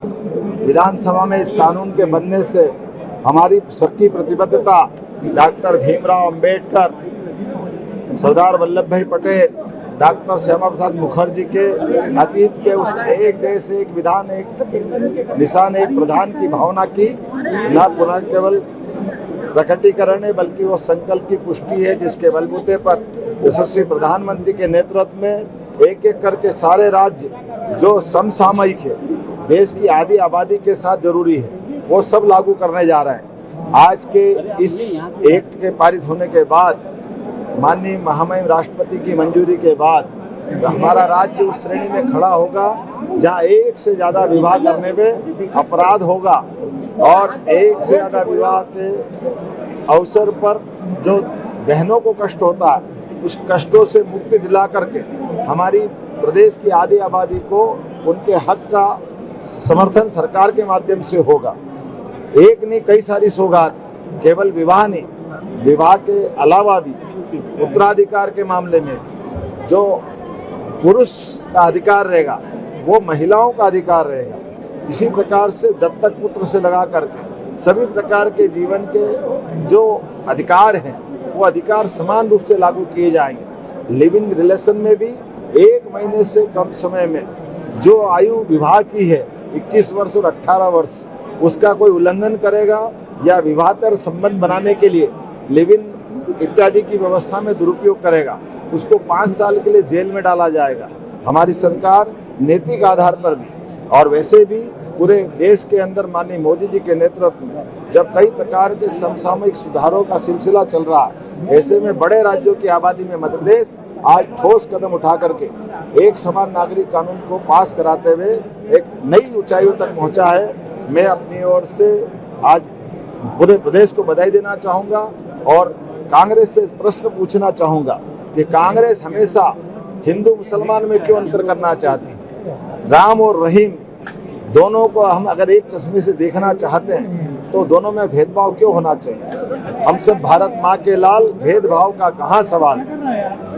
विधानसभा में इस कानून के बनने से हमारी सबकी प्रतिबद्धता डॉक्टर भीमराव अंबेडकर, सरदार वल्लभ भाई पटेल, डॉक्टर श्यामा प्रसाद मुखर्जी के अतीत के उस एक देश एक विधान एक निशान एक प्रधान की भावना की न पुनः केवल प्रकटीकरण है बल्कि वो संकल्प की पुष्टि है, जिसके बलबूते पर यशस्वी प्रधानमंत्री के नेतृत्व में एक एक करके सारे राज्य जो समसामयिक है, देश की आधी आबादी के साथ जरूरी है, वो सब लागू करने जा रहे हैं। आज के इस एक्ट के पारित होने के बाद, माननीय महामहिम राष्ट्रपति की मंजूरी के बाद हमारा राज्य उस श्रेणी में खड़ा होगा जहां एक से ज्यादा विवाह करने में अपराध होगा और एक से ज्यादा विवाह के अवसर पर जो बहनों को कष्ट होता है उस कष्टों से मुक्ति दिला करके हमारी प्रदेश की आधी आबादी को उनके हक का समर्थन सरकार के माध्यम से होगा। एक नहीं कई सारी सौगात, केवल विवाह नहीं, विवाह के अलावा भी उत्तराधिकार के मामले में जो पुरुष का अधिकार रहेगा वो महिलाओं का अधिकार रहेगा। इसी प्रकार से दत्तक पुत्र से लगा करके सभी प्रकार के जीवन के जो अधिकार हैं वो अधिकार समान रूप से लागू किए जाएंगे। लिविंग रिलेशन में भी 1 महीने से कम समय में जो आयु विवाह की है 21 वर्ष और 18 वर्ष, उसका कोई उल्लंघन करेगा या विवाहतर संबंध बनाने के लिए लिविंग इत्यादि की व्यवस्था में दुरुपयोग करेगा, उसको 5 साल के लिए जेल में डाला जाएगा। हमारी सरकार नैतिक आधार पर भी और वैसे भी पूरे देश के अंदर माननीय मोदी जी के नेतृत्व में जब कई प्रकार के समसामयिक सुधारों का सिलसिला चल रहा है, ऐसे में बड़े राज्यों की आबादी में मध्य प्रदेश आज ठोस कदम उठा करके एक समान नागरिक कानून को पास कराते हुए एक नई ऊंचाइयों तक पहुंचा है। मैं अपनी ओर से आज पूरे प्रदेश को बधाई देना चाहूंगा और कांग्रेस से प्रश्न पूछना चाहूंगा कि कांग्रेस हमेशा हिंदू मुसलमान में क्यों अंतर करना चाहती है। राम और रहीम दोनों को हम अगर एक चश्मे से देखना चाहते हैं तो दोनों में भेदभाव क्यों होना चाहिए। हम सब भारत माँ के लाल, भेदभाव का कहाँ सवाल।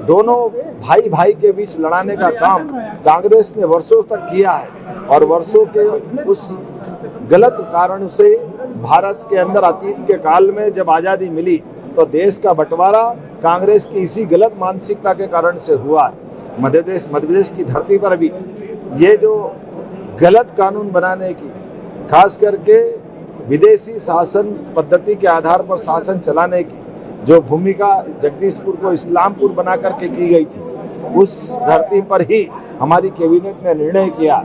दोनों भाई भाई के बीच लड़ाने का काम कांग्रेस ने वर्षों तक किया है और वर्षों के उस गलत कारण से भारत के अंदर अतीत के काल में जब आजादी मिली तो देश का बंटवारा कांग्रेस की इसी गलत मानसिकता के कारण से हुआ है। मध्य प्रदेश की धरती पर भी ये जो गलत कानून बनाने की, खास करके विदेशी शासन पद्धति के आधार पर शासन चलाने की जो भूमिका जगदीशपुर को इस्लामपुर बना करके की गई थी, उस धरती पर ही हमारी कैबिनेट ने निर्णय किया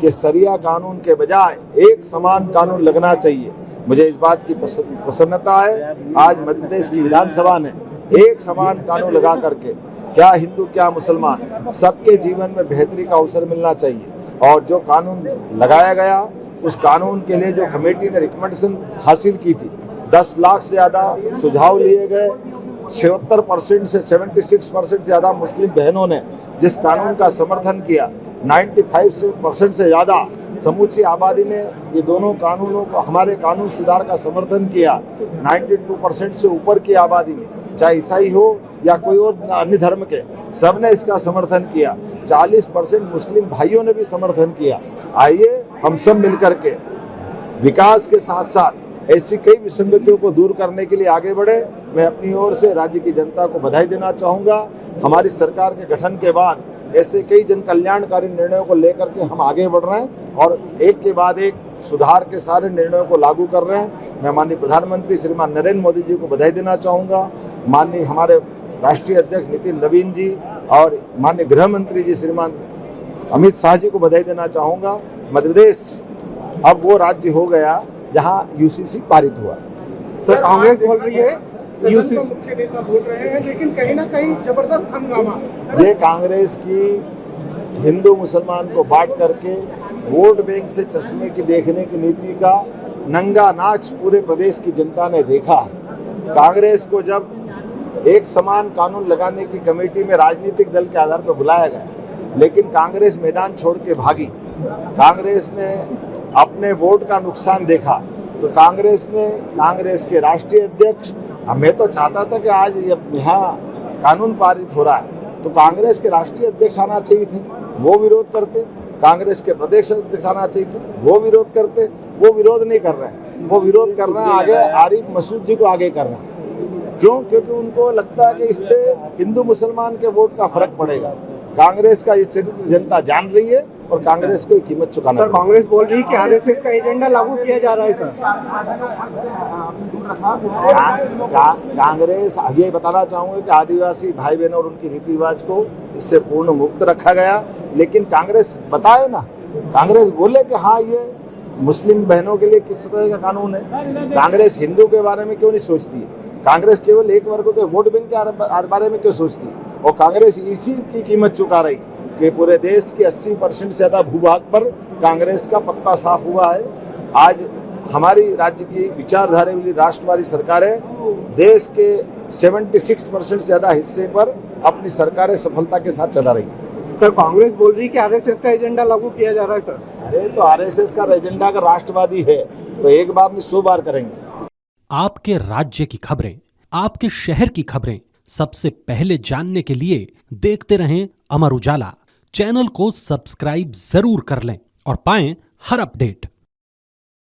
कि शरिया कानून के बजाय एक समान कानून लगना चाहिए। मुझे इस बात की प्रसन्नता है आज मध्य प्रदेश की विधानसभा ने एक समान कानून लगा करके क्या हिंदू क्या मुसलमान सबके जीवन में बेहतरी का अवसर मिलना चाहिए। और जो कानून लगाया गया उस कानून के लिए जो कमेटी ने रिकमेंडेशन हासिल की थी, 10 लाख से ज्यादा सुझाव लिए गए, 76% से 76% से ज्यादा मुस्लिम बहनों ने जिस कानून का समर्थन किया, 95% से ज्यादा समूची आबादी ने ये दोनों कानूनों को, हमारे कानून सुधार का समर्थन किया। 92% से ऊपर की आबादी ने, चाहे ईसाई हो या कोई और अन्य धर्म के, सबने इसका समर्थन किया। 40% मुस्लिम भाइयों ने भी समर्थन किया। आइए हम सब मिलकर के विकास के साथ साथ ऐसी कई विसंगतियों को दूर करने के लिए आगे बढ़े। मैं अपनी ओर से राज्य की जनता को बधाई देना चाहूँगा। हमारी सरकार के गठन के बाद ऐसे कई जन कल्याणकारी निर्णयों को लेकर के हम आगे बढ़ रहे हैं और एक के बाद एक सुधार के सारे निर्णयों को लागू कर रहे हैं। मैं माननीय प्रधानमंत्री श्रीमान नरेंद्र मोदी जी को बधाई देना चाहूँगा, माननीय हमारे राष्ट्रीय अध्यक्ष नितिन नवीन जी और माननीय गृह मंत्री जी श्रीमान अमित शाह जी को बधाई देना चाहूँगा। मध्य प्रदेश अब वो राज्य हो गया जहाँ यूसीसी पारित हुआ। सर, कांग्रेस बोल रही है, यूसीसी मुख्य नेता बोल रहे हैं, लेकिन कहीं ना कहीं जबरदस्त हंगामा। ये कांग्रेस की हिंदू मुसलमान को बांट करके वोट बैंक से चश्मे की देखने की नीति का नंगा नाच पूरे प्रदेश की जनता ने देखा। कांग्रेस को जब एक समान कानून लगाने की कमेटी में राजनीतिक दल के आधार पर बुलाया गया, लेकिन कांग्रेस मैदान छोड़ के भागी। कांग्रेस ने अपने वोट का नुकसान देखा तो कांग्रेस के राष्ट्रीय अध्यक्ष, मैं तो चाहता था कि आज यहाँ कानून पारित हो रहा है तो कांग्रेस के राष्ट्रीय अध्यक्ष आना चाहिए थे, वो विरोध करते। कांग्रेस के प्रदेश अध्यक्ष आना चाहिए था, वो विरोध करते, वो विरोध नहीं कर रहे हैं। वो विरोध कर रहे हैं आगे आरिफ मसूद जी को आगे कर रहे हैं। क्यों? क्योंकि उनको लगता है कि इससे हिंदू मुसलमान के वोट का फर्क पड़ेगा। कांग्रेस का ये चरित्र जनता जान रही है और कांग्रेस को कीमत चुकाना सर, कांग्रेस बोल रही है कि आरएसएस का एजेंडा लागू किया जा रहा है सर। कांग्रेस ये बताना चाहूंगा कि आदिवासी भाई बहनों और उनकी रीति रिवाज को इससे पूर्ण मुक्त रखा गया। लेकिन कांग्रेस बताए ना, कांग्रेस बोले कि हाँ ये मुस्लिम बहनों के लिए किस तरह का कानून है। कांग्रेस हिंदू के बारे में क्यों नहीं सोचती है? कांग्रेस केवल एक वर्ग के वोट बैंक के बारे में क्यों सोचती है? और कांग्रेस इसी की कीमत चुका रही कि पूरे देश के 80% से ज्यादा भूभाग पर कांग्रेस का पत्ता साफ हुआ है। आज हमारी राज्य की विचारधारा वाली राष्ट्रवादी सरकारें देश के 76% से ज्यादा हिस्से पर अपनी सरकारें सफलता के साथ चला रही है। सर, कांग्रेस बोल रही है कि आरएसएस का एजेंडा लागू किया जा रहा है सर। अरे तो आरएसएस का एजेंडा अगर राष्ट्रवादी है तो एक बार नहीं 100 बार करेंगे। आपके राज्य की खबरें, आपके शहर की खबरें सबसे पहले जानने के लिए देखते रहें अमर उजाला। चैनल को सब्सक्राइब जरूर कर लें और पाएं हर अपडेट।